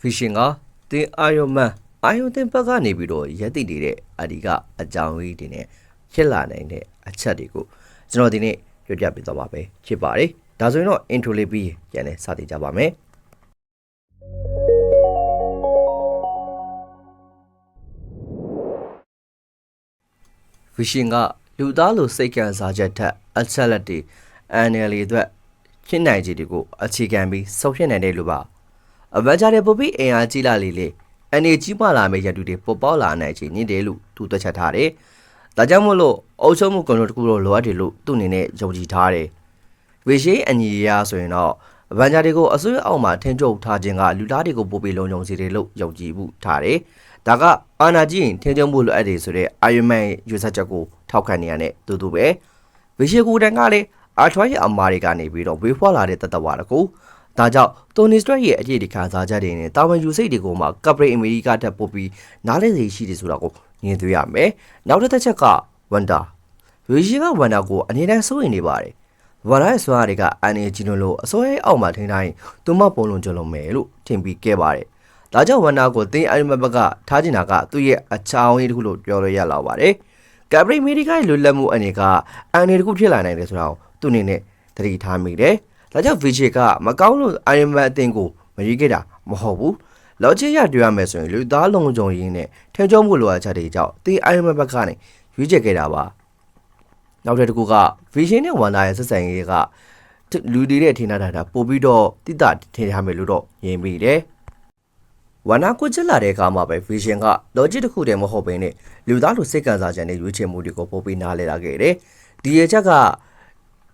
fishing ကတင်အာယုံမှန်အာယုံတင်ဘက်ကနေပြီးတော့ရက်တိနေတဲ့အဒီကအကြောင်းကြီးတွေနဲ့ဖြစ်လာနိုင်တဲ့အချက်တွေကိုကျွန်တော်ဒီနေ့ပြောပြပေးသွားပါပဲဖြစ်ပါတယ်ဒါဆိုရင်တော့ intro လေးပြီးပြန်လဲစတင်ကြပါမယ်fishing ကလူသားလိုစိတ်ကံစားချက်ထက်အချက်လက်တွေအန်နယ်လီအတွက်ဖြစ်နိုင်ခြေတွေကိုအခြေခံပြီးဆုံးဖြတ်နိုင်တယ်လို့ပါအဗန်ဂျာတွေပို့ပြီးအင်အားကြီးလာလေအနေကြီးမှလာမယ့်ရတူတွေပေါ်ပေါက်လာနိုင်ခြေညစ်တယ်လို့သူတွက်ချက်ထားတယ်ဒါကြောင့်မို့လို့အုပ်ချုပ်မှုကွန်ထရိုးတစ်ခုတော့လိုအပ်တယ်လို့သူ့အနေနဲ့ယုံကြည်ထားတယ်ဝေရှိအညီအရာဆိုရင်တော့အဗန်ဂျာတွေကိုအစိုးရအောက်မှာထင်းကျုပ်ထားခြင်းကလူသားတွေကိုပို့ပြီးလုံခြုံစေတယ်လို့ယုံကြည်မှုထားတယ်ဒါကအာနာကြီးရင်ထင်းကျုပ်မှုလိုအပ်တယ်ဆိုတဲ့အာယုံမှန်ယူဆချက်ကိုထောက်ခံနေရတဲ့တူတူပဲဝေရှိကူတန်ကလည်းအာထွားရဲ့အမာတွေကနေပြီးတော့ဝေးဖွာလာတဲ့တတဝါတကူဒါကြောင့်တိုနီစထရက်ရဲ့အရေးဒီခံစားချက်တွေနဲ့တာဝန်ယူစိတ်တွေကိုမှကပရိအမေရိကတက်ပို့ပြီးနားလည်စီရှိတယ်ဆိုတာကိုမြင်တွေ့ရမယ်နောက်တစ်ချက်ကဝန်တာဝေရှိကဝန်တာကိုအနေနဲ့စိုးရိမ်နေပါတယ်ဝန်တာရဲ့စွမ်းအားတွေကအန်အေဂျီနိုလိုအစိုးရအောက်မှာထင်းတိုင်းသူမပုံလုံးကြလုံးမယ်လို့ထင်ပြီးခဲ့ပါတယ်ဒါကြောင့်ဝန်တာကိုတင်းအရမဘကထားကျင်တာကသူ့ရဲ့အချောင်းလေးတစ်ခုလို့ပြောလို့ရလာပါတယ်ကပရိအမေရိကရဲ့လွတ်လပ်မှုအနေကအန်အေတစ်ခုဖြစ်လာနိုင်တယ်ဆိုတာကိုသူ့အနေနဲ့သတိထားမိတယ်ဒါကြောင့် VJ ကမကောင်းလို့ Iron Man အသင်းကိုမရွေးခဲ့တာမဟုတ်ဘူး။လောချစ်ရတွေ့ရမယ်ဆိုရင်လူသားလုံခြုံရေးနဲ့ထဲကျောမှုလိုအပ်ချက်တွေကြောင့်တေး Iron Man ဘက်ကနေရွေးချယ်ခဲ့တာပါ။နောက်တစ်ခုက Vision နဲ့ Wanda ရဲ့ဆက်ဆံရေးကလူတွေရဲ့ထင်တာပို့ပြီးတော့တိတထင်ထားမယ်လို့တော့ယင်မိတယ်။ Wanda ကိုချစ်လာတဲ့အခါမှာပဲ Vision က logic တစ်ခုတည်းမဟုတ်ဘဲနဲ့လူသားလိုစိတ်ကံစားခြင်းနဲ့ရွေးချယ်မှုတွေကိုပို့ပြီးနားလည်လာခဲ့တယ်။ဒီရဲ့ချက်က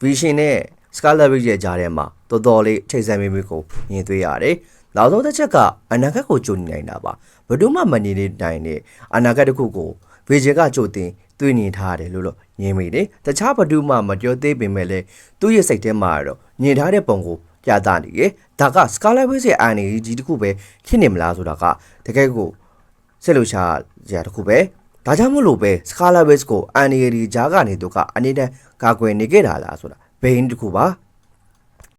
Vision နဲ့Scarlet Witch ရဲ့ကြားထဲမှာတော်တော်လေးထိတ်ဆန်းမိမိကိုမြင်တွေ့ရတယ်။နောက်ဆုံးတစ်ချက်ကအနာဂတ်ကိုကြိုနေနိုင်တာပါ။ဘယ်သူမှမနေနေနိုင်တဲ့အနာဂတ်တစ်ခုကိုဗေဂျင်ကကြိုတင်တွေးနေထားတယ်လို့ညင်မိတယ်။တခြားဘယ်သူမှမပြောသေးပေမဲ့လည်းသူ့ရဲ့စိတ်ထဲမှာတော့ညင်ထားတဲ့ပုံကိုပြသနေတယ်။ဒါက Scarlet Witch ရဲ့အာဏာကြီးတစ်ခုပဲဖြစ်နေမလားဆိုတာကတကယ်ကိုစိတ်လှုပ်ရှားကြတစ်ခုပဲ။ဒါကြောင့်မို့လို့ပဲ Scarlet Witch ကိုအာဏာကြီးကြားကနေသူကအနေနဲ့ကာကွယ်နေခဲ့တာလားဆိုတာဘိန်းတစ်ခုပါ